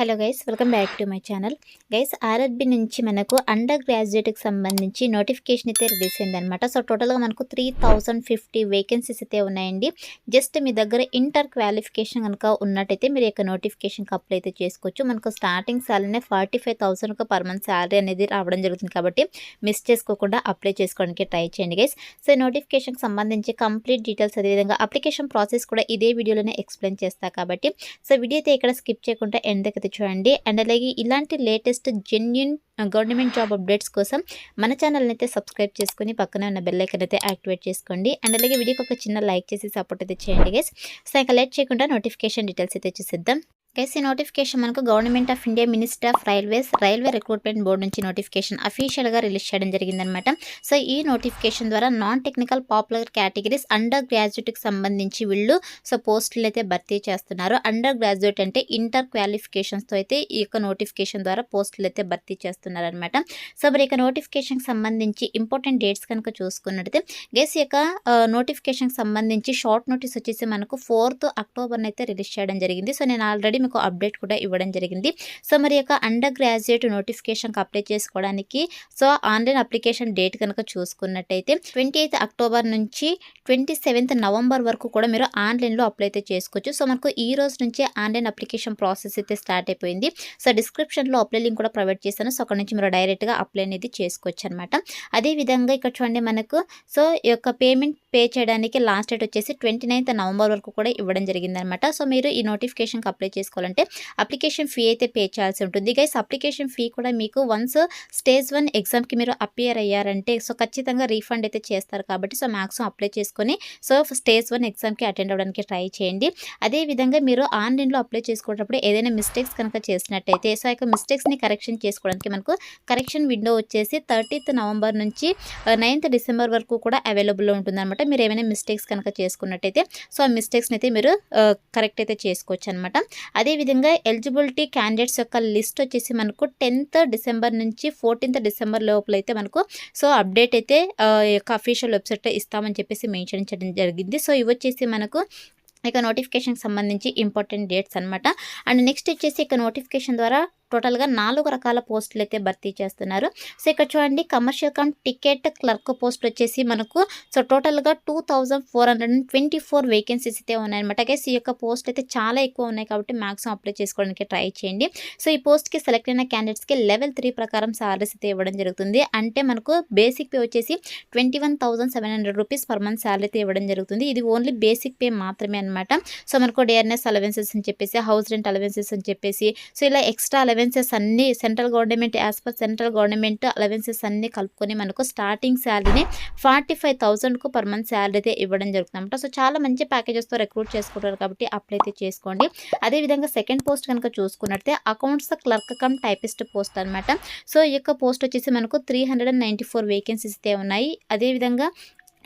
Hello guys, welcome back to my channel. Guys, RRB నుంచి మనకు under గ్రాడ్యుయేట్కి సంబంధించి నోటిఫికేషన్ అయితే రిలీజ్ అయిందనమాట. సో టోటల్గా మనకు 3050 వేకెన్సీస్ అయితే ఉన్నాయండి. జస్ట్ మీ దగ్గర ఇంటర్ క్వాలిఫికేషన్ కనుక ఉన్నట్టయితే మీరు యొక్క నోటిఫికేషన్కి అప్లై అయితే చేసుకోవచ్చు. మనకు స్టార్టింగ్ శాలరీనే 45,000 పర్ మంత్ శాలరీ అనేది రావడం జరుగుతుంది కాబట్టి మిస్ చేసుకోకుండా అప్లై చేసుకోవడానికి ట్రై చేయండి గైస్. సో నోటిఫికేషన్కి సంబంధించి కంప్లీట్ డీటెయిల్స్ అదేవిధంగా అప్లికేషన్ ప్రాసెస్ కూడా ఇదే వీడియోలోనే ఎక్స్ప్లెయిన్ చేస్తా కాబట్టి సో వీడియో అయితే ఇక్కడ స్కిప్ చేయకుండా ఎండ్ దగ్గర చూడండి. అండ్ అలాగే ఇలాంటి latest genuine government job updates కోసం మన ఛానల్ని అయితే సబ్స్క్రైబ్ చేసుకుని పక్కనే ఉన్న బెల్ ఐకాన్ అయితే యాక్టివేట్ చేసుకోండి. అండ్ అలాగే వీడియోకి ఒక చిన్న లైక్ చేసి సపోర్ట్ అయితే చేయండి గైస్. సో ఇక లేట్ చేయకుండా నోటిఫికేషన్ డీటెయిల్స్ అయితే చూసేద్దాం. గైస్, ఈ నోటిఫికేషన్ మనకు government of India minister of railway recruitment board నుంచి నోటిఫికేషన్ అఫీషియల్గా రిలీజ్ చేయడం జరిగిందనమాట. సో ఈ నోటిఫికేషన్ ద్వారా non technical popular categories under గ్రాడ్యుయేట్కి సంబంధించి వీళ్ళు సో పోస్టులు అయితే భర్తీ చేస్తున్నారు. అండర్ గ్రాడ్యుయేట్ అంటే ఇంటర్ క్వాలిఫికేషన్స్తో అయితే ఈ యొక్క నోటిఫికేషన్ ద్వారా పోస్టులు అయితే భర్తీ చేస్తున్నారనమాట. సో మరి ఇక నోటిఫికేషన్కి సంబంధించి ఇంపార్టెంట్ డేట్స్ కనుక చూసుకున్నట్టయితే గైస్, ఈ యొక్క నోటిఫికేషన్కి సంబంధించి షార్ట్ నోటీస్ వచ్చేసి మనకు 4th అక్టోబర్ అయితే రిలీజ్ చేయడం జరిగింది. సో నేను ఆల్రెడీ మీకు అప్డేట్ కూడా ఇవ్వడం జరిగింది. సో మరి యొక్క అండర్ గ్రాడ్యుయేట్ నోటిఫికేషన్కి అప్లై చేసుకోవడానికి సో ఆన్లైన్ అప్లికేషన్ డేట్ కనుక చూసుకున్నట్టయితే 28th అక్టోబర్ నుంచి 27th నవంబర్ వరకు కూడా మీరు ఆన్లైన్లో అప్లై అయితే చేసుకోవచ్చు. సో మనకు ఈ రోజు నుంచే ఆన్లైన్ అప్లికేషన్ ప్రాసెస్ అయితే స్టార్ట్ అయిపోయింది. సో డిస్క్రిప్షన్లో అప్లై లింక్ కూడా ప్రొవైడ్ చేశాను. సో అక్కడ నుంచి మీరు డైరెక్ట్గా అప్లై అనేది చేసుకోవచ్చు అనమాట. అదేవిధంగా ఇక్కడ చూడండి, మనకు సో ఈ యొక్క పేమెంట్ పే చేయడానికి లాస్ట్ డేట్ వచ్చేసి 29th నవంబర్ వరకు కూడా ఇవ్వడం జరిగిందనమాట. సో మీరు ఈ నోటిఫికేషన్కి అప్లై చేసుకోవాలంటే అప్లికేషన్ ఫీ అయితే పే చేయాల్సి ఉంటుంది గైస్. అప్లికేషన్ ఫీ కూడా మీకు వన్స్ స్టేజ్ 1 ఎగ్జామ్కి మీరు అపియర్ అయ్యారంటే సో ఖచ్చితంగా రీఫండ్ అయితే చేస్తారు కాబట్టి సో మ్యాక్సిమం అప్లై చేసుకొని సో స్టేజ్ 1 ఎగ్జామ్కి అటెండ్ అవ్వడానికి ట్రై చేయండి. అదేవిధంగా మీరు ఆన్లైన్లో అప్లై చేసుకునేటప్పుడు ఏదైనా మిస్టేక్స్ కనుక చేసినట్టయితే సో ఆ యొక్క మిస్టేక్స్ని కరెక్షన్ చేసుకోవడానికి మనకు కరెక్షన్ విండో వచ్చేసి 30th నవంబర్ నుంచి 9th డిసెంబర్ వరకు కూడా అవైలబుల్లో ఉంటుందన్నమాట. మీరు ఏమైనా మిస్టేక్స్ కనుక చేసుకున్నట్టయితే సో ఆ మిస్టేక్స్ని అయితే మీరు కరెక్ట్ అయితే చేసుకోవచ్చు అనమాట. అదేవిధంగా ఎలిజిబిలిటీ క్యాండిడేట్స్ యొక్క లిస్ట్ వచ్చేసి మనకు 10th డిసెంబర్ నుంచి 14th డిసెంబర్ లోపల అయితే మనకు సో అప్డేట్ అయితే యొక్క అఫీషియల్ వెబ్సైట్లో ఇస్తామని చెప్పేసి మెన్షన్ చేయడం జరిగింది. సో ఇవి వచ్చేసి మనకు ఇక నోటిఫికేషన్కి సంబంధించి ఇంపార్టెంట్ డేట్స్ అనమాట. అండ్ నెక్స్ట్ వచ్చేసి ఇక నోటిఫికేషన్ ద్వారా టోటల్గా 4 రకాల పోస్టులు అయితే భర్తీ చేస్తున్నారు. సో ఇక్కడ చూడండి, commercial come ticket clerk post వచ్చేసి మనకు సో టోటల్గా 2424 వేకెన్సీస్ అయితే ఉన్నాయన్నమాట. గైస్, ఈ యొక్క పోస్ట్ అయితే చాలా ఎక్కువ ఉన్నాయి కాబట్టి మ్యాక్సిమం అప్లై చేసుకోవడానికి ట్రై చేయండి. సో ఈ పోస్ట్కి సెలెక్ట్ అయిన క్యాండిడేట్స్కి లెవెల్ 3 ప్రకారం సాలరీస్ అయితే ఇవ్వడం జరుగుతుంది. అంటే మనకు బేసిక్ పే వచ్చేసి 21,700 రూపీస్ పర్ మంత్ సాలరీ అయితే ఇవ్వడం జరుగుతుంది. ఇది ఓన్లీ బేసిక్ పే మాత్రమే అనమాట. సో మనకు డిఆర్ఎస్ అలవెన్సెస్ అని చెప్పేసి, హౌస్ రెంట్ అలవెన్సెస్ అని చెప్పేసి సో ఇలా ఎక్స్ట్రా అలవెన్సెస్ అన్ని central government as per central government allowances అన్ని కలుపుకొని మనకు స్టార్టింగ్ శాలరీని 45,000 పర్ మంత్ శాలరీ అయితే ఇవ్వడం జరుగుతుంది అనమాట. సో చాలా మంచి ప్యాకేజెస్తో రిక్రూట్ చేసుకుంటారు కాబట్టి అప్లై అయితే చేసుకోండి. అదేవిధంగా సెకండ్ పోస్ట్ కనుక చూసుకున్నట్టే accounts clerk cum typist post అనమాట. సో ఈ యొక్క పోస్ట్ వచ్చేసి మనకు 394 వేకెన్సీస్ అయితే ఉన్నాయి. అదేవిధంగా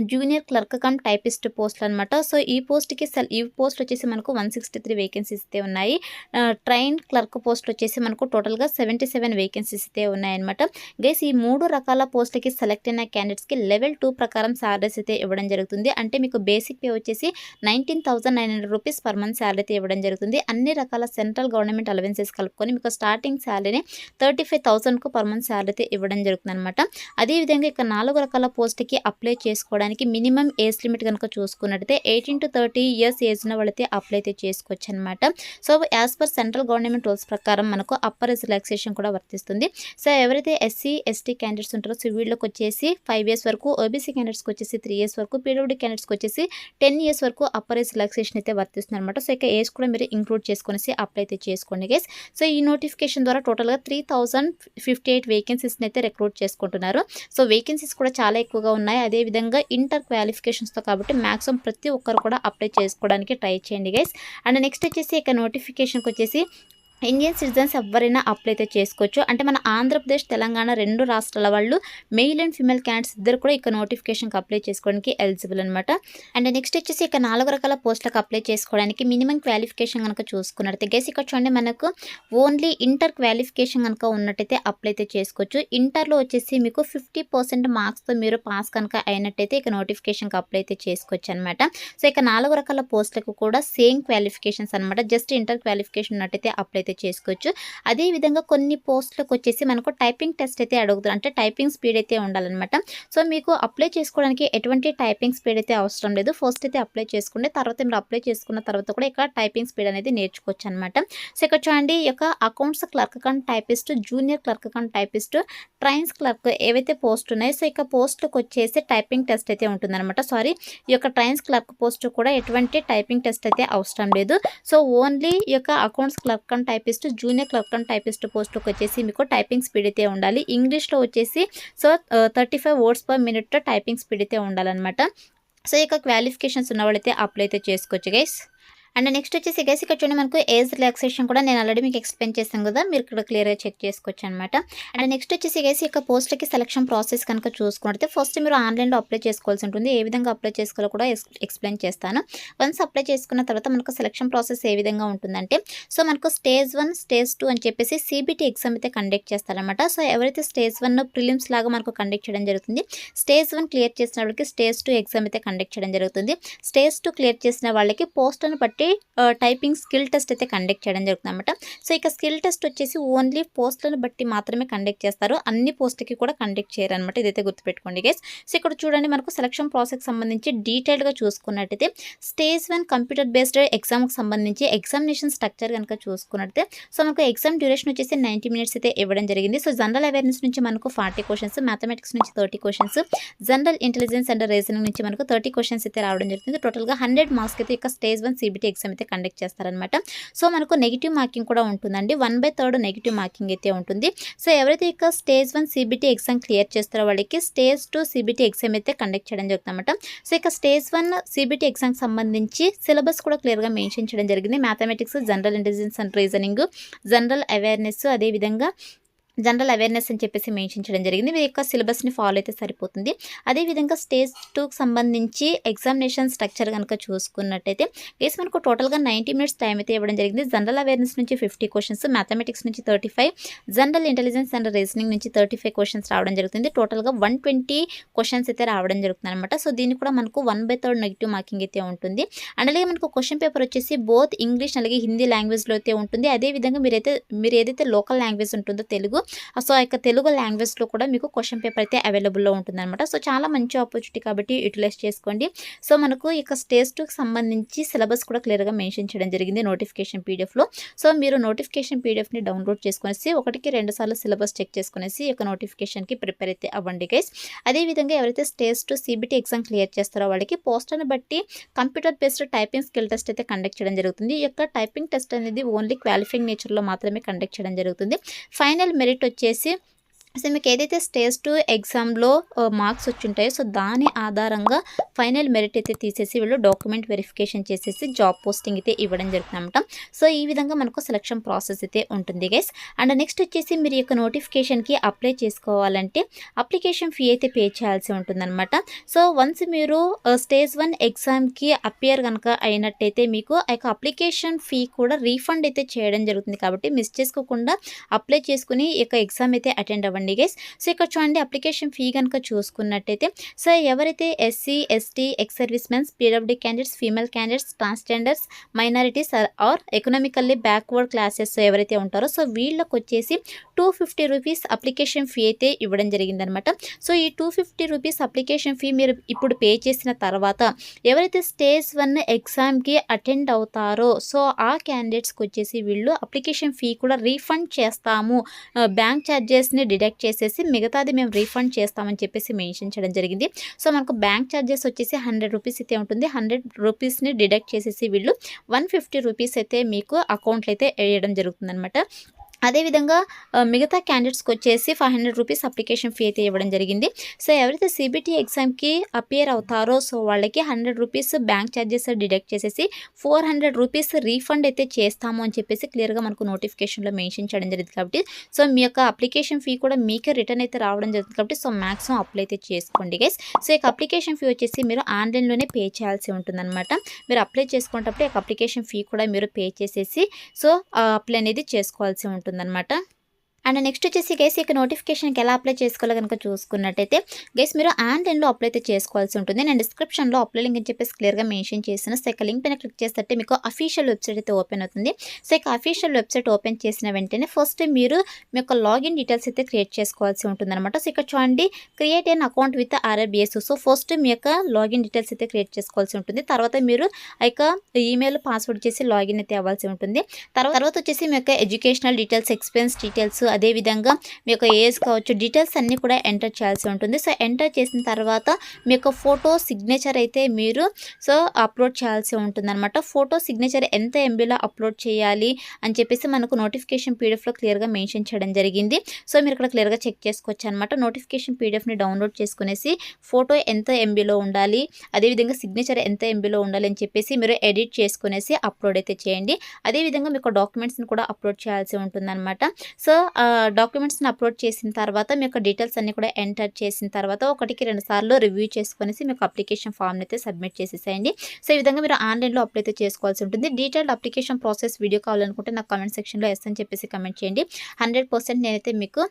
జూనియర్ క్లర్క్ కమ్ టైపిస్ట్ పోస్టులు అనమాట. సో ఈ పోస్ట్ వచ్చేసి మనకు 163 వేకెన్సీస్ అయితే ఉన్నాయి. ట్రైన్ క్లర్క్ పోస్ట్ వచ్చేసి మనకు టోటల్గా 77 వేకెన్సీస్ అయితే ఉన్నాయన్నమాట. గైస్, ఈ 3 రకాల పోస్టులకి సెలెక్ట్ అయిన క్యాండిడేట్స్కి లెవెల్ 2 ప్రకారం సాలరీస్ అయితే ఇవ్వడం జరుగుతుంది. అంటే మీకు బేసిక్ పే వచ్చేసి 19,900 రూపీస్ పర్ మంత్ శాలరీ అయితే ఇవ్వడం జరుగుతుంది. అన్ని రకాల సెంట్రల్ గవర్నమెంట్ అలవెన్సెస్ కలుపుకొని మీకు స్టార్టింగ్ శాలరీని 35,000 పర్ మంత్ శాలరీ అయితే ఇవ్వడం జరుగుతుంది అనమాట. అదేవిధంగా ఇక 4 రకాల పోస్ట్కి అప్లై చేసుకోవడానికి మినిమం ఏజ్ లిమిట్ కనుక చూసుకున్నట్టయితే 18 to 30 ఇయర్స్ ఏజ్ ఉన్న వాళ్ళైతే అప్లై అయితే చేసుకోవచ్చు అనమాట. So as per central government rules ప్రకారం మనకు అప్పర్ ఏజ్ రిలాక్సేషన్ కూడా వర్తిస్తుంది. సో ఎవరైతే ఎస్సీ ఎస్టీ క్యాండిడేట్స్ ఉంటారో సో వీళ్ళకి వచ్చేసి 5 years వరకు, ఓబీసీ క్యాండిడేట్స్కి వచ్చేసి 3 years వరకు, పీడబ్ల్యూడీ క్యాండిడేట్స్కి వచ్చేసి 10 years వరకు అప్పర్ ఏజ్ రిలాక్సేషన్ అయితే వర్తిస్తుంది అనమాట. సో ఇక ఏజ్ కూడా మీరు ఇంక్లూడ్ చేసుకునేసి అప్లై అయితే చేసుకోండి గైస్. సో ఈ నోటిఫికేషన్ ద్వారా టోటల్గా 3058 వేకెన్సీస్ని అయితే రిక్రూట్ చేసుకుంటున్నారు. సో వేకెన్సీస్ కూడా చాలా ఎక్కువగా ఉన్నాయి. అదేవిధంగా ఇంటర్ క్వాలిఫికేషన్స్తో కాబట్టి మ్యాక్సిమం ప్రతి ఒక్కరు కూడా అప్లై చేసుకోవడానికి ట్రై చేయండి గైస్. అండ్ నెక్స్ట్ వచ్చేసి ఇక నోటిఫికేషన్కి వచ్చేసి ఇండియన్ సిటిజన్స్ ఎవరైనా అప్లై అయితే చేసుకోవచ్చు. అంటే మన ఆంధ్రప్రదేశ్ తెలంగాణ 2 రాష్ట్రాల వాళ్ళు మెయిల్ అండ్ ఫీమేల్ క్యాండిడేట్స్ ఇద్దరు కూడా ఇక నోటిఫికేషన్కి అప్లై చేసుకోవడానికి ఎలిజిబుల్ అనమాట. అండ్ నెక్స్ట్ వచ్చేసి ఇక 4 రకాల పోస్టులకు అప్లై చేసుకోవడానికి మినిమం క్వాలిఫికేషన్ కనుక చూసుకున్నట్టయితే గైస్, ఇక్కడ చూడండి, మనకు ఓన్లీ ఇంటర్ క్వాలిఫికేషన్ కనుక ఉన్నట్టయితే అప్లై అయితే చేసుకోవచ్చు. ఇంటర్లో వచ్చేసి మీకు 50% మార్క్స్తో మీరు పాస్ కనుక అయినట్టయితే ఇక నోటిఫికేషన్కి అప్లై అయితే చేసుకోవచ్చు అనమాట. సో ఇక 4 రకాల పోస్టులకు కూడా సేమ్ క్వాలిఫికేషన్స్ అనమాట. జస్ట్ ఇంటర్ క్వాలిఫికేషన్ ఉన్నట్టయితే అప్లై అయితే చేసుకోవచ్చు. అదేవిధంగా కొన్ని పోస్టులకు వచ్చేసి మనకు టైపింగ్ టెస్ట్ అయితే అడుగుతుంది, అంటే టైపింగ్ స్పీడ్ అయితే ఉండాలన్నమాట. సో మీకు అప్లై చేసుకోవడానికి ఎటువంటి టైపింగ్ స్పీడ్ అయితే అవసరం లేదు. ఫస్ట్ అయితే అప్లై చేసుకోండి, తర్వాత మీరు అప్లై చేసుకున్న తర్వాత కూడా ఇక్కడ టైపింగ్ స్పీడ్ అనేది నేర్చుకోవచ్చు అనమాట. సో ఇక్కడ చూడండి, ఈ యొక్క accounts clerk cum typist, junior clerk cum typist, trains clerk ఏవైతే పోస్ట్ ఉన్నాయో సో ఇక పోస్టులకు వచ్చేసి టైపింగ్ టెస్ట్ అయితే ఉంటుందన్నమాట. సారీ, ఈ యొక్క ట్రైన్స్ క్లర్క్ పోస్ట్ కూడా ఎటువంటి టైపింగ్ టెస్ట్ అయితే అవసరం లేదు. సో ఓన్లీ ఈ యొక్క accounts clerk cum typist, junior clerk cum typist పోస్టుకు వచ్చేసి మీకు టైపింగ్ స్పీడ్ అయితే ఉండాలి. ఇంగ్లీష్లో వచ్చేసి so 35 words per minute typing speed అయితే ఉండాలన్నమాట. సో ఇక క్వాలిఫికేషన్స్ ఉన్న వాళ్ళైతే అప్లై అయితే చేసుకోవచ్చు గైస్. అండ్ నెక్స్ట్ వచ్చేసి గైస్ ఇక్కడ చూడండి, మనకు ఏజ్ రిలాక్సేషన్ కూడా నేను ఆల్రెడీ మీకు ఎక్స్ప్లెయిన్ చేశాను కదా, మీరు ఇక్కడ క్లియర్గా చెక్ చేసుకోవచ్చు అనమాట. అండ్ నెక్స్ట్ వచ్చేసి గైస్ ఇక పోస్ట్లకి సెలక్షన్ ప్రాసెస్ కనుక చూసుకుంటే ఫస్ట్ మీరు ఆన్లైన్లో అప్లై చేసుకోవాల్సి ఉంటుంది. ఏ విధంగా అప్లై చేసుకోవాలో కూడా ఎక్స్ప్లెయిన్ చేస్తాను. వన్స్ అప్లై చేసుకున్న తర్వాత మనకు సెలక్షన్ ప్రాసెస్ ఏ విధంగా ఉంటుందంటే సో మనకు స్టేజ్ 1, స్టేజ్ 2 అని చెప్పేసి CBT ఎగ్జామ్ అయితే కండక్ట్ చేస్తారనమాట. సో ఎవరైతే స్టేజ్ 1 ప్రిలిమ్స్ లాగా మనకు కండక్ట్ చేయడం జరుగుతుంది, స్టేజ్ 1 క్లియర్ చేసిన వాళ్ళకి స్టేజ్ 2 ఎగ్జామ్ అయితే కండక్ట్ చేయడం జరుగుతుంది. స్టేజ్ 2 క్లియర్ చేసిన వాళ్ళకి పోస్ట్ను బట్టి టైపింగ్ స్కిల్ టెస్ట్ అయితే కండక్ట్ చేయడం జరుగుతుంది అనమాట. సో ఇక స్కిల్ టెస్ట్ వచ్చేసి ఓన్లీ పోస్టులను బట్టి మాత్రమే కండక్ట్ చేస్తారు, అన్ని పోస్టులకి కూడా కండక్ట్ చేయరు అనమాట. ఇదైతే గుర్తుపెట్టుకోండి గైస్. సో ఇక్కడ చూడండి, మనకు సెలక్షన్ ప్రాసెస్ సంబంధించి డీటెయిల్గా చూసుకున్నట్టయితే స్టేజ్ 1 కంప్యూటర్ బేస్డ్ ఎగ్జామ్కి సంబంధించి ఎగ్జామినేషన్ స్ట్రక్చర్ కనుక చూసుకున్నట్టయితే సో మనకు ఎగ్జామ్ డ్యూరేషన్ వచ్చేసి 90 minutes అయితే ఇవ్వడం జరిగింది. సో జనరల్ అవేర్నెస్ నుంచి మనకు 40 questions, మ్యాథమెటిక్స్ నుంచి 30 questions, general intelligence and reasoning నుంచి మనకు 30 questions అయితే రావడం జరుగుతుంది. టోటల్గా 100 marks అయితే ఇక స్టేజ్ 1 CBT ఎగ్జామ్ అయితే కండక్ట్ చేస్తారనమాట. సో మనకు నెగిటివ్ మార్కింగ్ కూడా ఉంటుందండి, 1/3 నెగిటివ్ మార్కింగ్ అయితే ఉంటుంది. సో ఎవరైతే ఇక స్టేజ్ 1 CBT ఎగ్జామ్ క్లియర్ చేస్తారో వాళ్ళకి స్టేజ్ 2 CBT ఎగ్జామ్ అయితే కండక్ట్ చేయడం జరుగుతుంది అనమాట. సో ఇక స్టేజ్ 1 CBT ఎగ్జామ్ సంబంధించి సిలబస్ కూడా క్లియర్గా మెన్షన్ చేయడం జరిగింది. Mathematics, general intelligence and reasoning, general awareness, అదేవిధంగా జనరల్ అవేర్నెస్ అని చెప్పేసి మెన్షన్ చేయడం జరిగింది. మీ యొక్క సిలబస్ని ఫాలో అయితే సరిపోతుంది. అదేవిధంగా స్టేజ్ 2కి సంబంధించి ఎగ్జామినేషన్ స్ట్రక్చర్ కనుక చూసుకున్నట్టయితే గైస్ మనకు టోటల్గా 90 minutes టైం అయితే ఇవ్వడం జరిగింది. జనరల్ అవేర్నెస్ నుంచి 50 questions, మ్యాథమెటిక్స్ నుంచి 35, జనరల్ ఇంటెలిజెన్స్ అండ్ రీజనింగ్ నుంచి 35 questions రావడం జరుగుతుంది. టోటల్గా 120 questions అయితే రావడం జరుగుతుంది అనమాట. సో దీన్ని కూడా మనకు 1/3 నెగిటివ్ మార్కింగ్ అయితే ఉంటుంది. అండ్ అలాగే మనకు క్వశ్చన్ పేపర్ వచ్చేసి బోత్ ఇంగ్లీష్ అలాగే హిందీ లాంగ్వేజ్లో అయితే ఉంటుంది. అదేవిధంగా మీరు ఏదైతే లోకల్ లాంగ్వేజ్ ఉంటుందో తెలుగు, సో ఆ యొక్క తెలుగు లాంగ్వేజ్లో కూడా మీకు క్వశ్చన్ పేపర్ అయితే అవైలబుల్లో ఉంటుందన్నమాట. సో చాలా మంచి ఆపర్చునిటీ కాబట్టి యూటిలైజ్ చేసుకోండి. సో మనకు ఇక స్టేజ్ 2కి సంబంధించి సిలబస్ కూడా క్లియర్గా మెన్షన్ చేయడం జరిగింది నోటిఫికేషన్ పీడిఎఫ్లో. సో మీరు నోటిఫికేషన్ పీడిఎఫ్ని డౌన్లోడ్ చేసుకునేసి 1-2 సార్లు సిలబస్ చెక్ చేసుకునేసి ఈ యొక్క నోటిఫికేషన్కి ప్రిపేర్ అయితే అవ్వండి గైస్. అదేవిధంగా ఎవరైతే స్టేజ్ 2 CBT ఎగ్జామ్ క్లియర్ చేస్తారో వాళ్ళకి పోస్ట్ని బట్టి computer based typing skill test అయితే కండక్ట్ చేయడం జరుగుతుంది. ఈ యొక్క టైపింగ్ టెస్ట్ అనేది ఓన్లీ క్వాలిఫైయింగ్ నేచర్లో మాత్రమే కండక్ట్ చేయడం జరుగుతుంది. ఫైనల్ మెరిట్ వచ్చేసి సో మీకు ఏదైతే స్టేజ్ 2 ఎగ్జామ్లో మార్క్స్ వచ్చి ఉంటాయో సో దాని ఆధారంగా ఫైనల్ మెరిట్ అయితే తీసేసి వీళ్ళు డాక్యుమెంట్ వెరిఫికేషన్ చేసేసి జాబ్ పోస్టింగ్ అయితే ఇవ్వడం జరుగుతుందన్నమాట. సో ఈ విధంగా మనకు సెలక్షన్ ప్రాసెస్ అయితే ఉంటుంది గైస్. అండ్ నెక్స్ట్ వచ్చేసి మీరు ఈ యొక్క నోటిఫికేషన్కి అప్లై చేసుకోవాలంటే అప్లికేషన్ ఫీ అయితే పే చేయాల్సి ఉంటుందన్నమాట. సో వన్స్ మీరు స్టేజ్ 1 ఎగ్జామ్కి అపియర్ కనుక అయినట్టయితే మీకు ఆ యొక్క అప్లికేషన్ ఫీ కూడా రీఫండ్ అయితే చేయడం జరుగుతుంది. కాబట్టి మిస్ చేసుకోకుండా అప్లై చేసుకుని ఈ యొక్క ఎగ్జామ్ అయితే అటెండ్ అవ్వండి గైస్. సో ఇక్కడ చూడండి, అప్లికేషన్ ఫీ కనుక చూసుకున్నట్టయితే సో ఎవరైతే SC, ST, ex service mens, PWD candidates, female candidates, transgenders, minorities or economically backward classes ఎవరైతే ఉంటారో సో వీళ్ళకి వచ్చేసి 250 రూపీస్ అప్లికేషన్ ఫీ అయితే ఇవ్వడం జరిగిందనమాట. సో ఈ 250 రూపీస్ అప్లికేషన్ ఫీ మీరు ఇప్పుడు పే చేసిన తర్వాత ఎవరైతే స్టేజ్ 1 ఎగ్జామ్కి అటెండ్ అవుతారో సో ఆ క్యాండిడేట్స్కి వచ్చేసి వీళ్ళు అప్లికేషన్ ఫీ కూడా రీఫండ్ చేస్తాము, బ్యాంక్ ఛార్జెస్ని డిడక్ట్ చేసేసి మిగతాది మేము రీఫండ్ చేస్తామని చెప్పేసి మెన్షన్ చేయడం జరిగింది. సో మనకు బ్యాంక్ ఛార్జెస్ వచ్చేసి 100 రూపీస్ అయితే ఉంటుంది. 100 రూపీస్ని డిడక్ట్ చేసేసి వీళ్ళు 150 రూపీస్ అయితే మీకు అకౌంట్లో అయితే వేయడం జరుగుతుందన్నమాట. అదేవిధంగా మిగతా క్యాండిడేట్స్కి వచ్చేసి 500 రూపీస్ అప్లికేషన్ ఫీ అయితే ఇవ్వడం జరిగింది. సో ఎవరైతే CBT ఎగ్జామ్కి అపియర్ అవుతారో సో వాళ్ళకి 100 రూపీస్ బ్యాంక్ ఛార్జెస్ డిడక్ట్ చేసేసి 400 రూపీస్ రీఫండ్ అయితే చేస్తాము అని చెప్పేసి క్లియర్గా మనకు నోటిఫికేషన్లో మెన్షన్ చేయడం జరిగింది. కాబట్టి సో మీ యొక్క అప్లికేషన్ ఫీ కూడా మీకే రిటర్న్ అయితే రావడం జరుగుతుంది. కాబట్టి సో మ్యాక్సిమం అప్లై అయితే చేసుకోండి గైస్. సో ఈ అప్లికేషన్ ఫీ వచ్చేసి మీరు ఆన్లైన్లోనే పే చేయాల్సి ఉంటుందన్నమాట. మీరు అప్లై చేసుకునేటప్పుడు ఈ అప్లికేషన్ ఫీ కూడా మీరు పే చేసేసి సో అప్లై అనేది చేసుకోవాల్సి ఉంటుందన్నమాట. అండ్ నెక్స్ట్ వచ్చేసి గైస్ ఇక నోటిఫికేషన్కి ఎలా అప్లై చేసుకోవాలో కనుక చూసుకున్నట్టయితే గైస్ మీరు ఆన్లైన్లో అప్లై అయితే చేసుకోవాల్సి ఉంటుంది. నేను డిస్క్రిప్షన్లో అప్లై లింక్ అని చెప్పేసి క్లియర్గా మెన్షన్ చేసిన. సో ఇక లింక్ పైన క్లిక్ చేస్తే మీకు అఫీషియల్ వెబ్సైట్ అయితే ఓపెన్ అవుతుంది. సో ఇక అఫీషియల్ వెబ్సైట్ ఓపెన్ చేసిన వెంటనే ఫస్ట్ మీరు మీ యొక్క లాగిన్ డీటెయిల్స్ అయితే క్రియేట్ చేసుకోవాల్సి ఉంటుంది అనమాట. సో ఇక్కడ చూడండి create an account with RRBS. So first మీ యొక్క లాగిన్ డీటెయిల్స్ అయితే క్రియేట్ చేసుకోవాల్సి ఉంటుంది. తర్వాత మీరు ఆ యొక్క ఈమెయిల్ పాస్వర్డ్ చేసి లాగిన్ అయితే అవ్వాల్సి ఉంటుంది. తర్వాత వచ్చేసి మీ యొక్క ఎడ్యుకేషనల్ డీటెయిల్స్, ఎక్స్పీరియన్స్ డీటెయిల్స్, అదేవిధంగా మీ యొక్క ఏజ్ కావచ్చు, డీటెయిల్స్ అన్నీ కూడా ఎంటర్ చేయాల్సి ఉంటుంది. సో ఎంటర్ చేసిన తర్వాత మీ యొక్క ఫోటో సిగ్నేచర్ అయితే మీరు అప్లోడ్ చేయాల్సి ఉంటుంది అనమాట. ఫోటో సిగ్నేచర్ ఎంత ఎంబీలో అప్లోడ్ చేయాలి అని చెప్పేసి మనకు నోటిఫికేషన్ పీడిఎఫ్లో క్లియర్గా మెన్షన్ చేయడం జరిగింది. సో మీరు ఇక్కడ క్లియర్గా చెక్ చేసుకోవచ్చు అనమాట. నోటిఫికేషన్ పీడిఎఫ్ని డౌన్లోడ్ చేసుకునేసి ఫోటో ఎంత ఎంబీలో ఉండాలి, అదేవిధంగా సిగ్నేచర్ ఎంత ఎంబీలో ఉండాలి అని చెప్పేసి మీరు ఎడిట్ చేసుకునేసి అప్లోడ్ అయితే చేయండి. అదేవిధంగా మీకు డాక్యుమెంట్స్ని కూడా అప్లోడ్ చేయాల్సి ఉంటుందన్నమాట. సో డాక్యుమెంట్స్ని అప్లోడ్ చేసిన తర్వాత మీ యొక్క డీటెయిల్స్ అన్ని కూడా ఎంటర్ చేసిన తర్వాత 1-2 సార్లు రివ్యూ చేసుకునేసి మీకు అప్లికేషన్ ఫామ్ అయితే సబ్మిట్ చేసేసేయండి. సో ఈ విధంగా మీరు ఆన్లైన్లో అప్లై అయితే చేసుకోవాల్సి ఉంటుంది. డీటెయిల్డ్ అప్లికేషన్ ప్రాసెస్ వీడియో కావాలనుకుంటే నాకు కామెంట్ సెక్షన్లో ఎస్ అని చెప్పేసి కమెంట్ చేయండి. 100% నేనైతే మీకు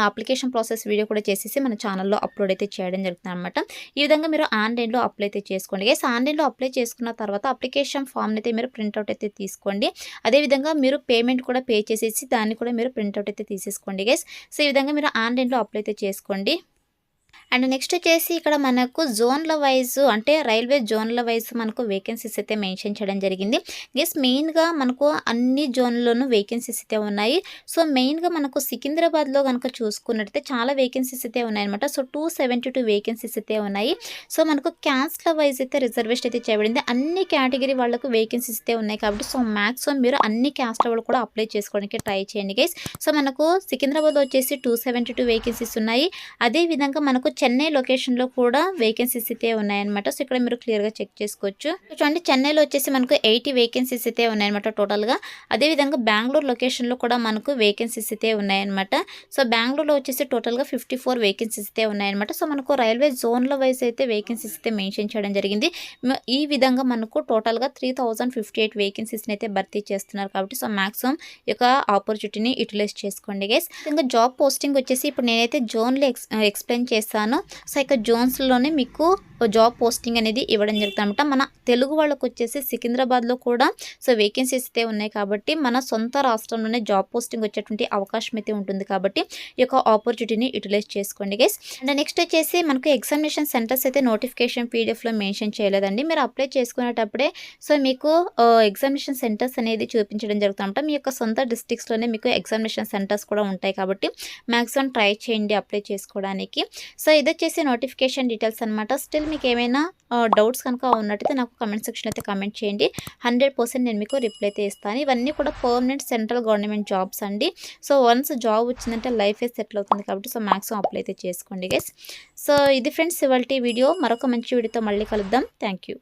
అప్లికేషన్ ప్రాసెస్ వీడియో కూడా చేసేసి మన ఛానల్లో అప్లోడ్ అయితే చేయడం జరుగుతుంది అనమాట. ఈ విధంగా మీరు ఆన్లైన్లో అప్లై అయితే చేసుకోండి. గైస్ ఆన్లైన్లో అప్లై చేసుకున్న తర్వాత అప్లికేషన్ ఫామ్ని అయితే మీరు ప్రింట్అవుట్ అయితే తీసుకోండి. అదేవిధంగా మీరు పేమెంట్ కూడా పే చేసేసి దాన్ని కూడా మీరు ప్రింట్అవుట్ అయితే తీసేసుకోండి గైస్. సో ఈ విధంగా మీరు ఆన్లైన్లో అప్లై అయితే చేసుకోండి. అండ్ నెక్స్ట్ వచ్చేసి ఇక్కడ మనకు జోన్ల వైజ్ అంటే రైల్వే జోన్ల వైజ్ మనకు వేకెన్సీస్ అయితే మెన్షన్ చేయడం జరిగింది. గెస్ మెయిన్గా మనకు అన్ని జోన్లోనూ వేకెన్సీస్ అయితే ఉన్నాయి. సో మెయిన్గా మనకు సికింద్రాబాద్లో కనుక చూసుకున్నట్టయితే చాలా వేకెన్సీస్ అయితే ఉన్నాయన్నమాట. సో 272 వేకెన్సీస్ అయితే ఉన్నాయి. సో మనకు క్యాస్ట్ల వైజ్ అయితే రిజర్వేషన్ అయితే చేయబడింది. అన్ని కేటగిరీ వాళ్ళకు వేకెన్సీస్ అయితే ఉన్నాయి కాబట్టి సో మ్యాక్సిమం మీరు అన్ని క్యాస్ట్ల వాళ్ళు కూడా అప్లై చేసుకోవడానికి ట్రై చేయండి గైస్. సో మనకు సికింద్రాబాద్లో వచ్చేసి 272 వేకెన్సీస్ ఉన్నాయి. అదేవిధంగా మనకు చెన్నై లొకేషన్లో కూడా వేకెన్సీస్ అయితే ఉన్నాయన్నమాట. సో ఇక్కడ మీరు క్లియర్గా చెక్ చేసుకోవచ్చు. చూడండి చెన్నైలో వచ్చేసి మనకు 80 వేకెన్సీస్ అయితే ఉన్నాయన్నమాట టోటల్గా. అదేవిధంగా బెంగళూరు లొకేషన్లో కూడా మనకు వేకెన్సీస్ అయితే ఉన్నాయన్నమాట. సో బెంగళూరులో వచ్చేసి టోటల్గా 54 వేకెన్సీస్ అయితే ఉన్నాయన్నమాట. సో మనకు రైల్వే జోన్ల వైజ్ అయితే వేకెన్సీస్ అయితే మెన్షన్ చేయడం జరిగింది. ఈ విధంగా మనకు టోటల్గా 3058 వేకెన్సీస్ని అయితే భర్తీ చేస్తున్నారు కాబట్టి సో మ్యాక్సిమం ఈ యొక్క ఆపర్చునిటీని యూటిలైజ్ చేసుకోండి గైస్. ఇంకా జాబ్ పోస్టింగ్ వచ్చేసి ఇప్పుడు నేనైతే జోన్లో ఎక్స్ప్లెయిన్ చేస్తాను. సో ఇక జోన్స్లోనే మీకు జాబ్ పోస్టింగ్ అనేది ఇవ్వడం జరుగుతుంది అనమాట. మన తెలుగు వాళ్ళకు వచ్చేసి సికింద్రాబాద్లో కూడా సో వేకెన్సీస్ అయితే ఉన్నాయి కాబట్టి మన సొంత రాష్ట్రంలోనే జాబ్ పోస్టింగ్ వచ్చేటువంటి అవకాశం అయితే ఉంటుంది కాబట్టి ఈ యొక్క ఆపర్చునిటీని యూటిలైజ్ చేసుకోండి గైస్. అండ్ నెక్స్ట్ వచ్చేసి మనకు ఎగ్జామినేషన్ సెంటర్స్ అయితే నోటిఫికేషన్ పీడిఎఫ్లో మెన్షన్ చేయలేదండి. మీరు అప్లై చేసుకునేటప్పుడే సో మీకు ఎగ్జామినేషన్ సెంటర్స్ అనేది చూపించడం జరుగుతుంది అనమాట. మీ యొక్క సొంత డిస్ట్రిక్ట్స్లోనే మీకు ఎగ్జామినేషన్ సెంటర్స్ కూడా ఉంటాయి కాబట్టి మ్యాక్సిమం ట్రై చేయండి అప్లై చేసుకోవడానికి. సో ఇది వచ్చేసి నోటిఫికేషన్ డీటెయిల్స్ అనమాట. స్టిల్ మీకు ఏమైనా డౌట్స్ కనుక ఉన్నట్టయితే నాకు కమెంట్ సెక్షన్ అయితే కమెంట్ చేయండి. 100% నేను మీకు రిప్లై అయితే ఇస్తాను. ఇవన్నీ కూడా పర్మనెంట్ సెంట్రల్ గవర్నమెంట్ జాబ్స్ అండి. సో వన్స్ జాబ్ వచ్చిందంటే లైఫ్ సెటిల్ అవుతుంది కాబట్టి సో మ్యాక్సిమం అప్లై అయితే చేసుకోండి గైస్. సో ఇది ఫ్రెండ్స్ ఇవాల్టి వీడియో. మరొక మంచి వీడియోతో మళ్ళీ కలుద్దాం. Thank you.